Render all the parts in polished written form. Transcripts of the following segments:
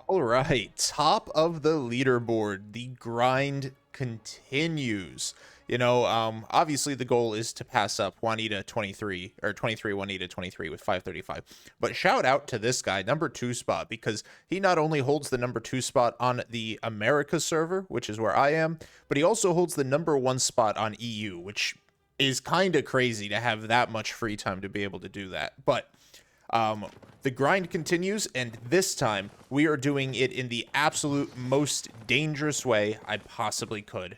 All right, top of the leaderboard. The grind continues. Obviously the goal is to pass up Juanita 23 or 23 Juanita 23 with 535. But shout out to this guy, number 2 spot, because he not only holds the number 2 spot on the America server, which is where I am, but he also holds the number 1 spot on EU, which is kind of crazy to have that much free time to be able to do that. But the grind continues, and this time we are doing it in the absolute most dangerous way I possibly could.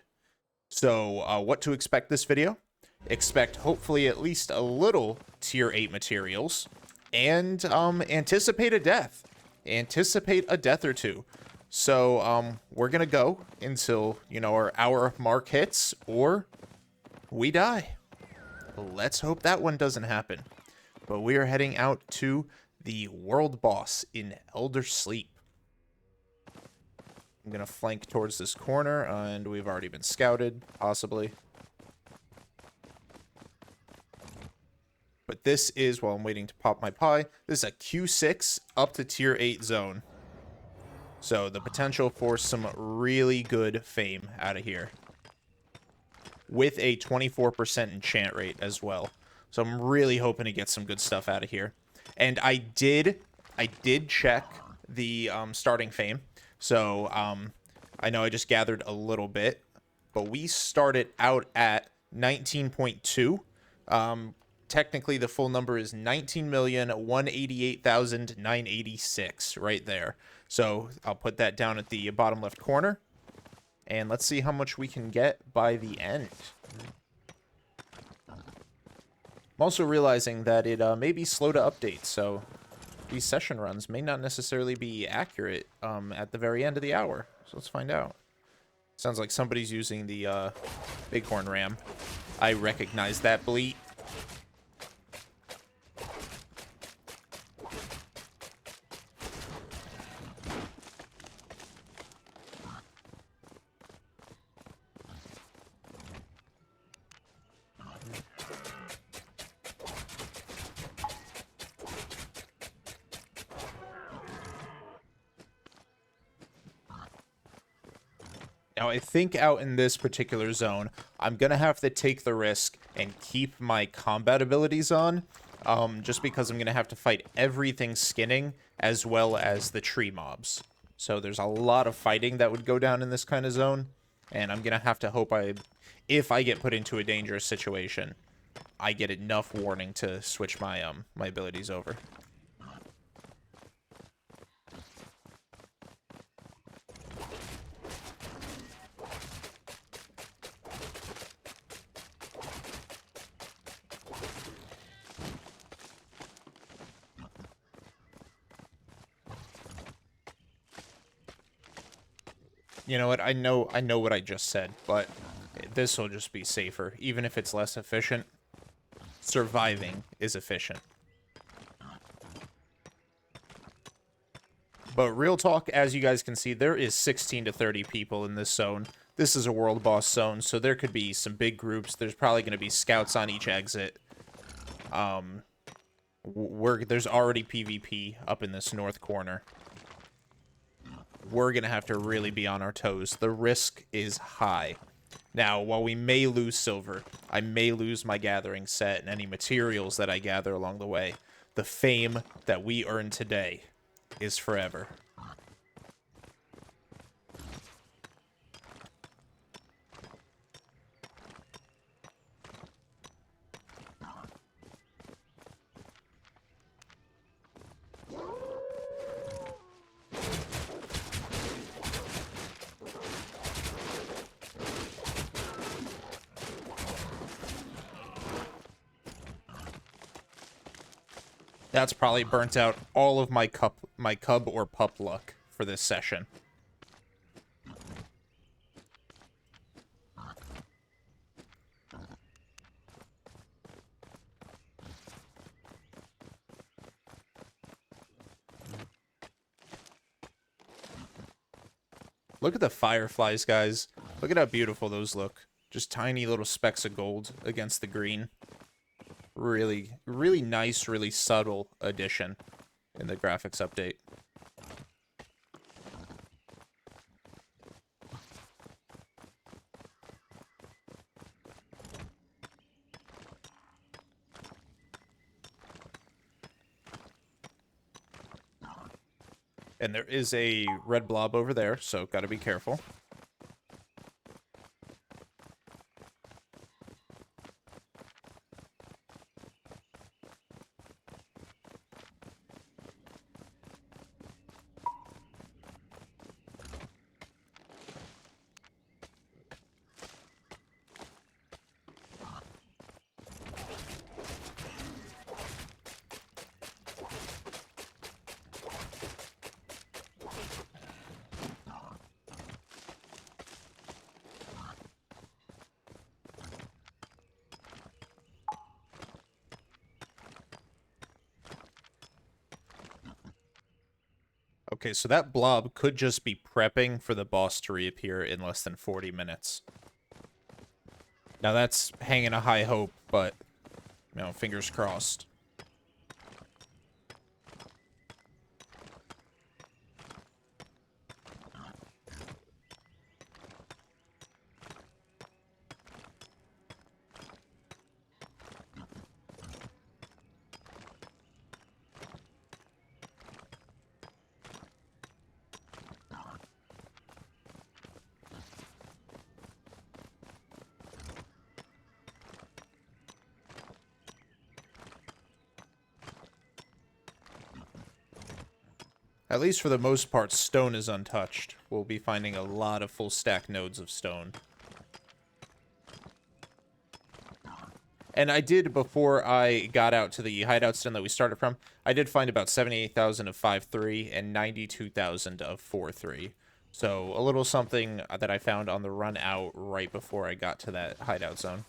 So what to expect this video? Expect hopefully at least a little tier 8 materials, and anticipate a death. Anticipate a death or two. So we're gonna go until, our hour mark hits, or we die. Let's hope that one doesn't happen. But we are heading out to the world boss in Elder Sleep. I'm going to flank towards this corner, and we've already been scouted, possibly. But this is, while I'm waiting to pop my pie, this is a Q6 up to tier 8 zone. So the potential for some really good fame out of here. With a 24% enchant rate as well. So I'm really hoping to get some good stuff out of here. And I did check the starting fame. So I know I just gathered a little bit, but we started out at 19.2. Technically, the full number is 19,188,986 right there. So I'll put that down at the bottom left corner. And let's see how much we can get by the end. I'm also realizing that it may be slow to update, so these session runs may not necessarily be accurate at the very end of the hour. So let's find out. Sounds like somebody's using the Bighorn Ram. I recognize that bleat. Now, I think out in this particular zone, I'm going to have to take the risk and keep my combat abilities on, just because I'm going to have to fight everything skinning as well as the tree mobs. So there's a lot of fighting that would go down in this kind of zone, and I'm going to have to hope if I get put into a dangerous situation, I get enough warning to switch my my abilities over. You know what? I know what I just said, but this will just be safer. Even if it's less efficient, surviving is efficient. But real talk, as you guys can see, there is 16 to 30 people in this zone. This is a world boss zone, so there could be some big groups. There's probably going to be scouts on each exit. There's already PvP up in this north corner. We're going to have to really be on our toes. The risk is high. Now, while we may lose silver, I may lose my gathering set and any materials that I gather along the way, the fame that we earn today is forever. That's probably burnt out all of my cub or pup luck for this session. Look at the fireflies, guys. Look at how beautiful those look. Just tiny little specks of gold against the green. Really, really nice, really subtle addition in the graphics update. And there is a red blob over there, so gotta be careful. Okay, so that blob could just be prepping for the boss to reappear in less than 40 minutes. Now that's hanging a high hope, but, you know, fingers crossed. At least for the most part, stone is untouched. We'll be finding a lot of full stack nodes of stone. And I did, before I got out to the hideout stone that we started from, I did find about 78,000 of 5.3 and 92,000 of 4.3. So a little something that I found on the run out right before I got to that hideout zone.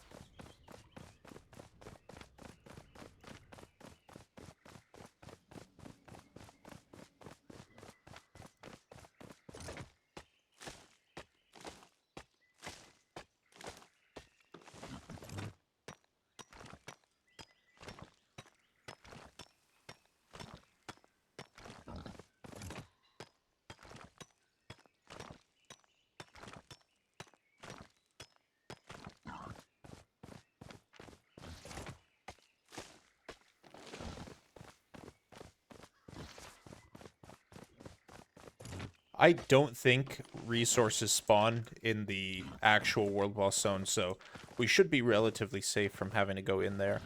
I don't think resources spawn in the actual world boss zone, so we should be relatively safe from having to go in there.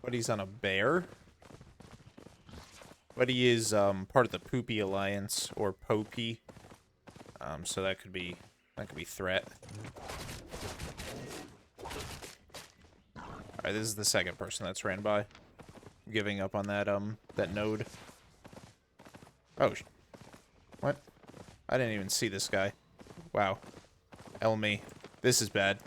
But he's on a bear? But he is part of the Poopy Alliance, or Popey. So that could be threat. Alright, this is the second person that's ran by. I'm giving up on that that node. Oh, what? I didn't even see this guy. Wow. Me. This is bad.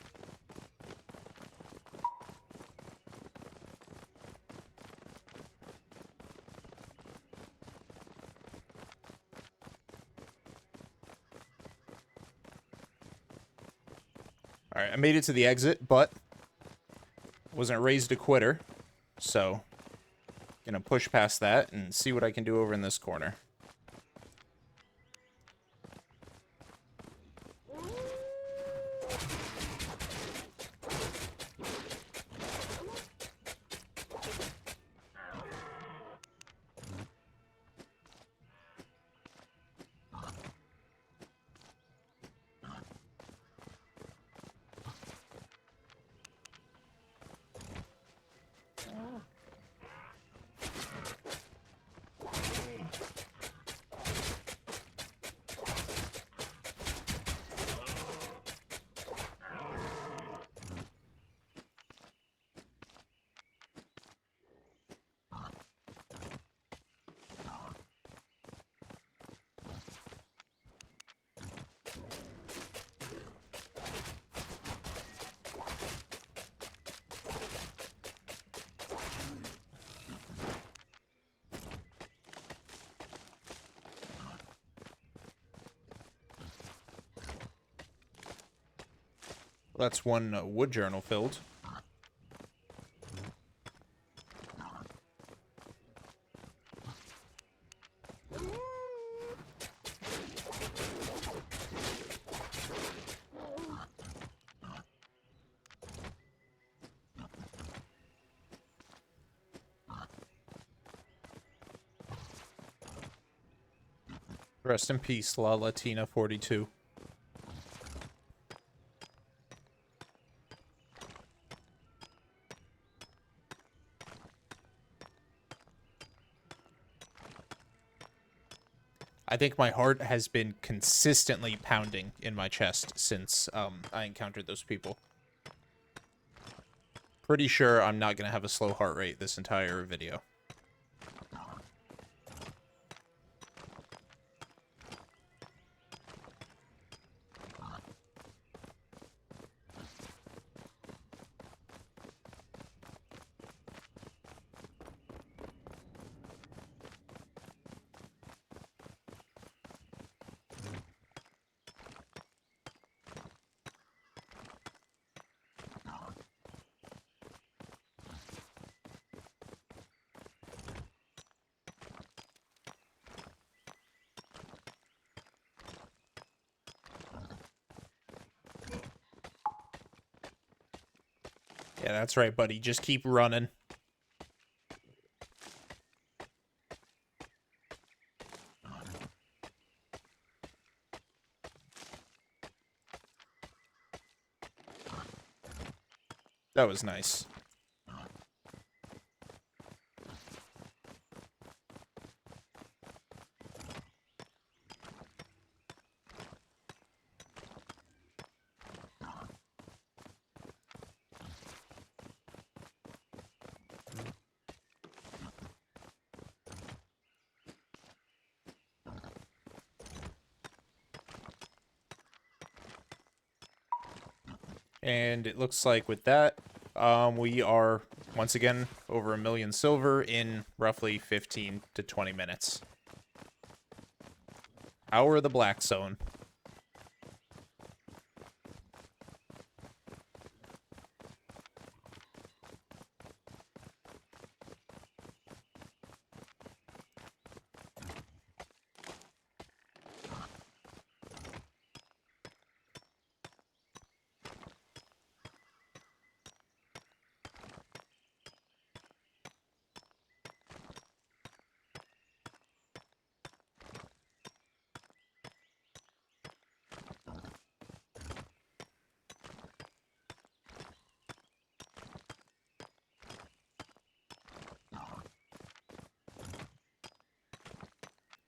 Alright, I made it to the exit, but wasn't raised a quitter, so gonna push past that and see what I can do over in this corner. That's one wood journal filled. Rest in peace, La Latina 42. I think my heart has been consistently pounding in my chest since I encountered those people. Pretty sure I'm not going to have a slow heart rate this entire video. Yeah, that's right, buddy. Just keep running. That was nice. And it looks like with that, we are, once again, over 1 million silver in roughly 15 to 20 minutes. Hour of the Black Zone.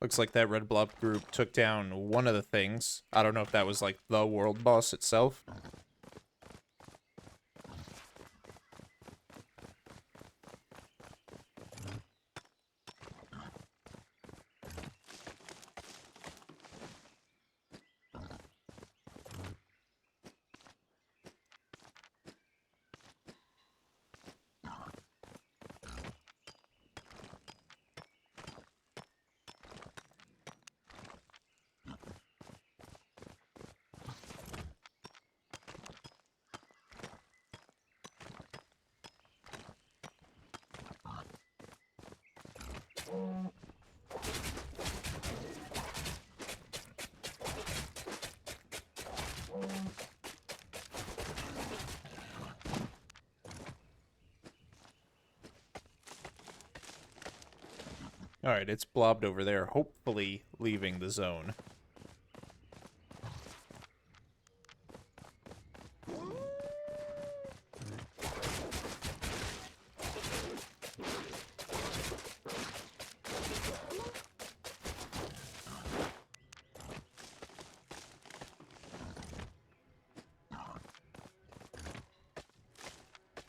Looks like that red blob group took down one of the things. I don't know if that was like the world boss itself. Alright, it's blobbed over there, hopefully leaving the zone.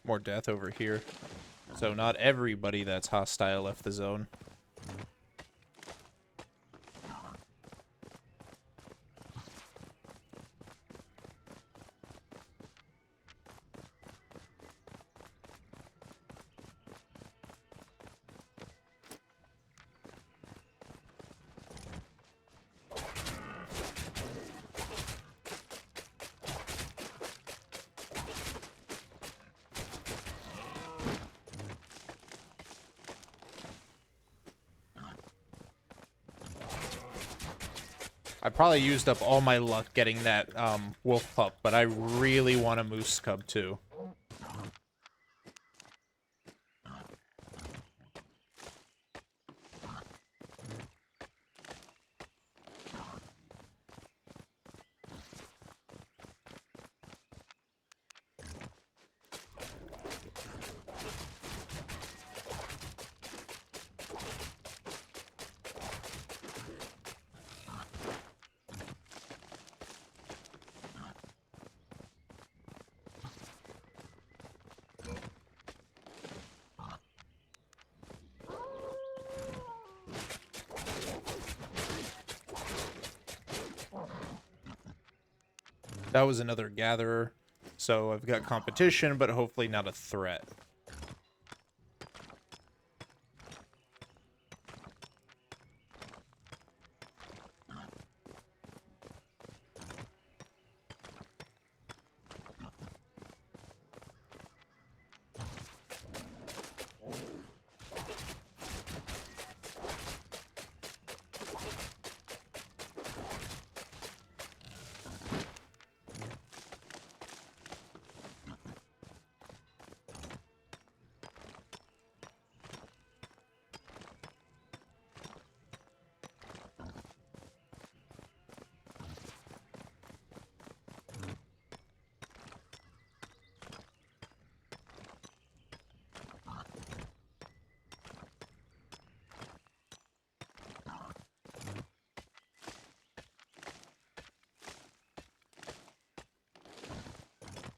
More death over here. So not everybody that's hostile left the zone. I probably used up all my luck getting that wolf pup, but I really want a moose cub too. That was another gatherer. So I've got competition, but hopefully not a threat.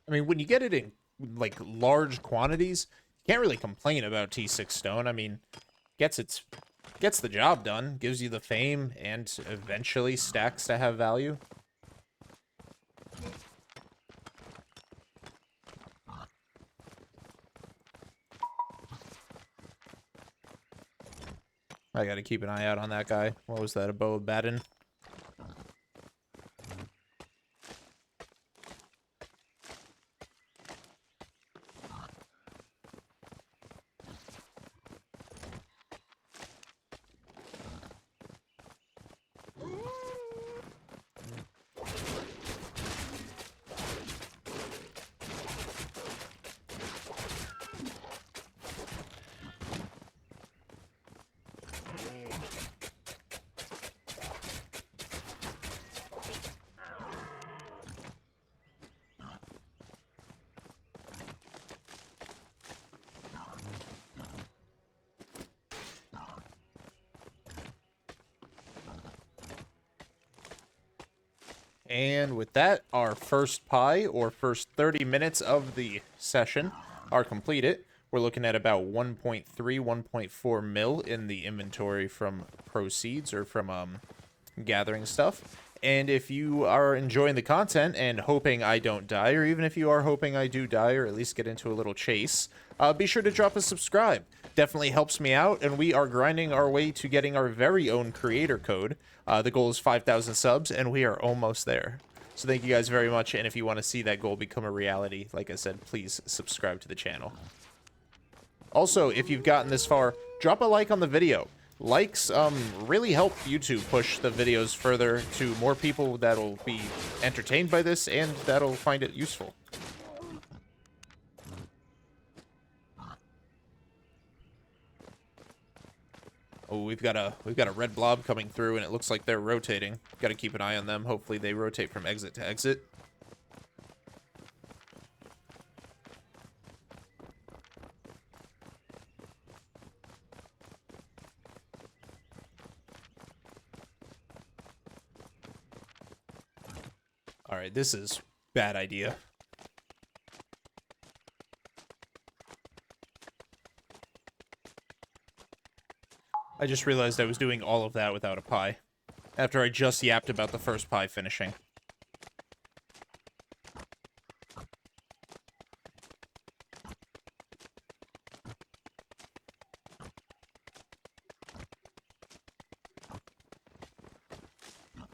I mean, when you get it in, like, large quantities, you can't really complain about T6 stone. I mean, gets the job done, gives you the fame, and eventually stacks to have value. I gotta keep an eye out on that guy. What was that, a bow of Baden? And with that, our first pie, or first 30 minutes of the session, are completed. We're looking at about 1.3, 1.4 mil in the inventory from proceeds, or from gathering stuff. And if you are enjoying the content and hoping I don't die, or even if you are hoping I do die, or at least get into a little chase, be sure to drop a subscribe. Definitely helps me out, and we are grinding our way to getting our very own creator code. The goal is 5,000 subs, and we are almost there. So thank you guys very much, and if you want to see that goal become a reality, like I said, please subscribe to the channel. Also, if you've gotten this far, drop a like on the video. Likes really help YouTube push the videos further to more people that'll be entertained by this and that'll find it useful. Oh, we've got a red blob coming through, and it looks like they're rotating. Got to keep an eye on them. Hopefully they rotate from exit to exit. All right, this is bad idea. I just realized I was doing all of that without a pie, after I just yapped about the first pie finishing.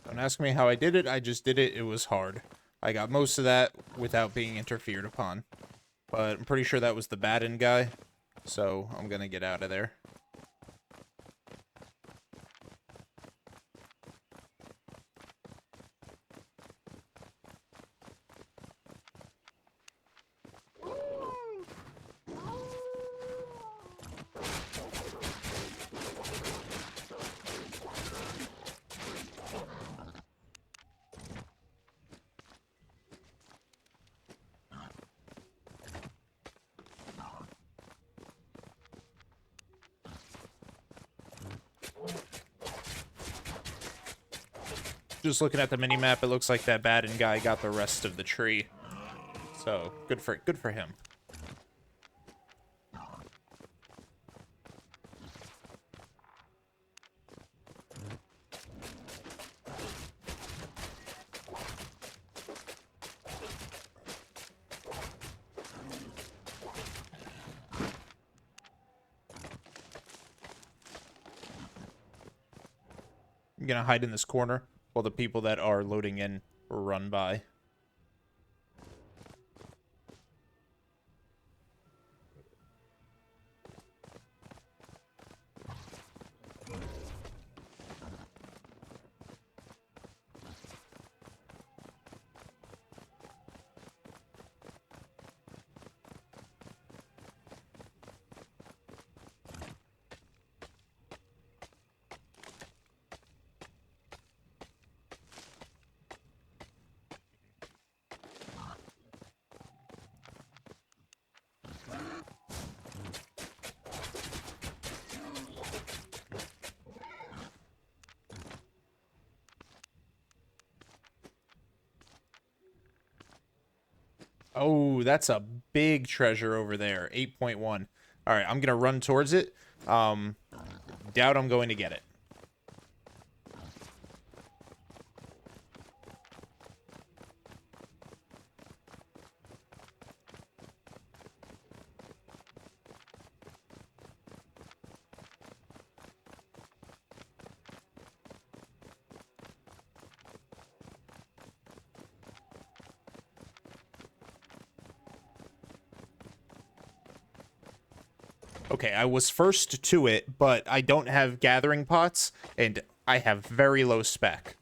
Don't ask me how I did it, I just did it. It was hard. I got most of that without being interfered upon. But I'm pretty sure that was the Baden guy, so I'm gonna get out of there. Just looking at the mini-map, it looks like that Baden guy got the rest of the tree. So, good for him. I'm gonna hide in this corner while the people that are loading in run by. Oh, that's a big treasure over there. 8.1. All right, I'm going to run towards it. Doubt I'm going to get it. Okay, I was first to it, but I don't have gathering pots, and I have very low spec.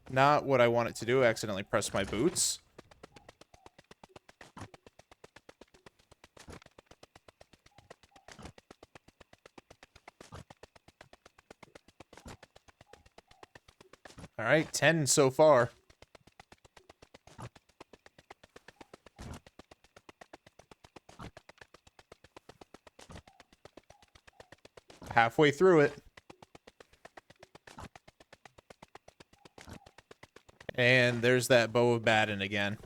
Not what I wanted to do. I accidentally pressed my boots. All right, 10 so far. Halfway through it. And there's that bow of Baden again.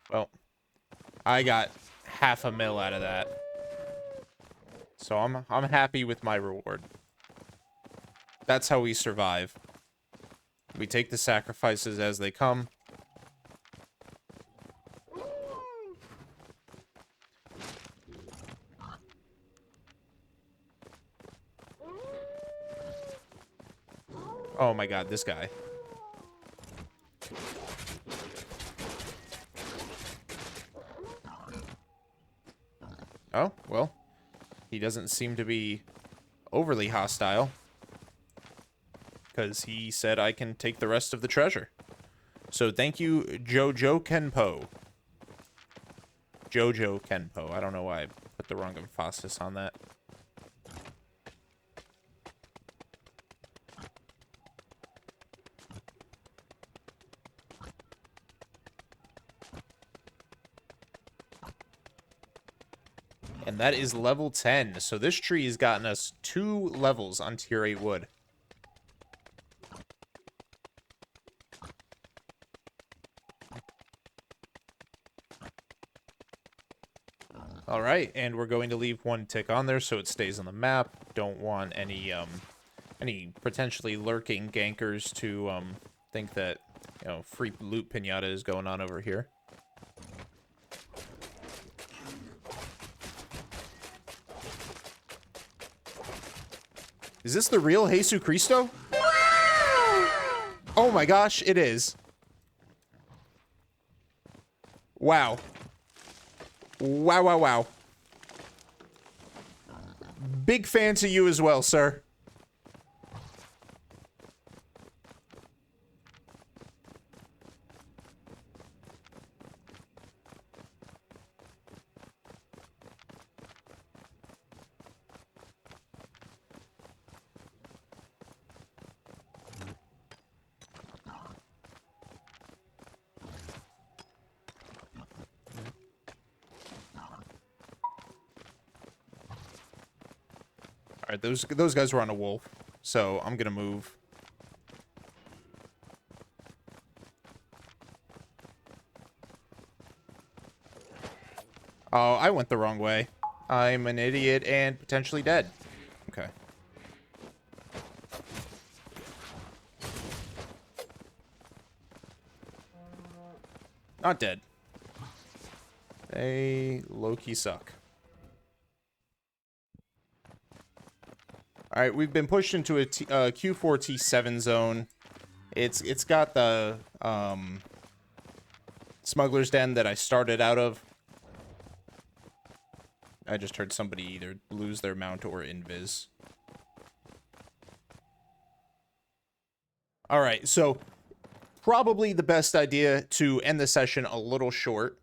Well, I got half a mil out of that. So I'm happy with my reward. That's how we survive. We take the sacrifices as they come. Oh my god, this guy. Oh, well. He doesn't seem to be overly hostile. Because he said I can take the rest of the treasure. So thank you, Jojo Kenpo. Jojo Kenpo. I don't know why I put the wrong emphasis on that. And that is level 10. So this tree has gotten us 2 levels on tier 8 wood. Alright, and we're going to leave 1 tick on there so it stays on the map. Don't want any potentially lurking gankers to think that, you know, free loot pinata is going on over here. Is this the real Jesus Cristo? Oh my gosh, it is. Wow. Wow, wow, wow. Big fan to you as well, sir. Alright, those guys were on a wolf, so I'm gonna move. Oh, I went the wrong way. I'm an idiot and potentially dead. Okay. Not dead. They low-key suck. All right, we've been pushed into a Q4 T7 zone. It's got the smuggler's den that I started out of. I just heard somebody either lose their mount or invis. All right, so probably the best idea to end the session a little short.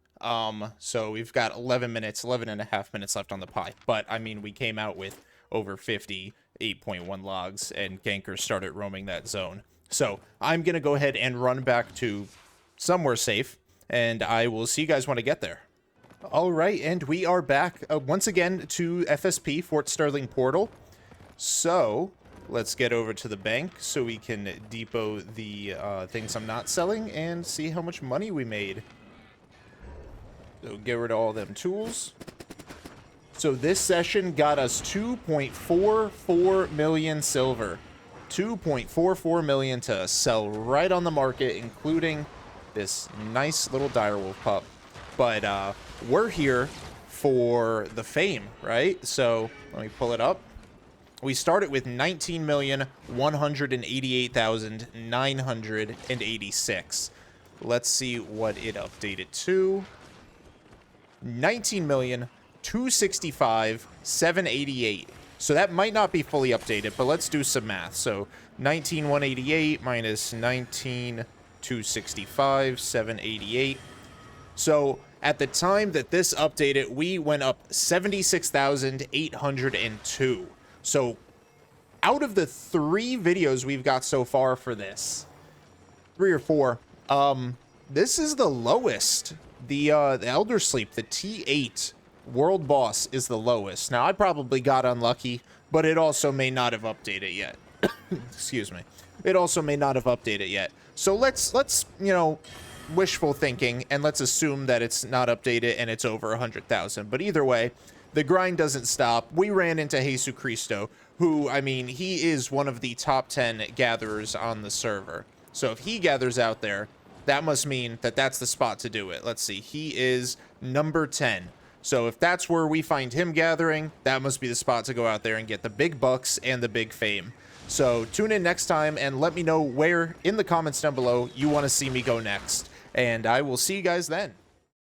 So we've got 11 and a half minutes left on the pie. But, I mean, we came out with over 50 8.1 logs, and gankers started roaming that zone. So I'm going to go ahead and run back to somewhere safe, and I will see you guys when I get there. All right, and we are back once again to FSP, Fort Sterling Portal. So let's get over to the bank so we can depot the things I'm not selling and see how much money we made. So get rid of all them tools. So this session got us 2.44 million silver. 2.44 million to sell right on the market, including this nice little direwolf pup. But we're here for the fame, right? So let me pull it up. We started with 19,188,986. Let's see what it updated to. 19,265,788. So that might not be fully updated, but let's do some math. So 19,188 minus 19,265,788. So at the time that this updated, we went up 76,802. So out of the 3 videos we've got so far for this, 3 or 4, this is the lowest. The Elder Sleep, the T8 World Boss is the lowest. Now, I probably got unlucky, but it also may not have updated yet. Excuse me. It also may not have updated yet. So let's you know, wishful thinking, and let's assume that it's not updated and it's over 100,000. But either way, the grind doesn't stop. We ran into Jesus Cristo, who, I mean, he is one of the top 10 gatherers on the server. So if he gathers out there, that must mean that that's the spot to do it. Let's see. He is number 10. So if that's where we find him gathering, that must be the spot to go out there and get the big bucks and the big fame. So tune in next time and let me know where in the comments down below you want to see me go next. And I will see you guys then.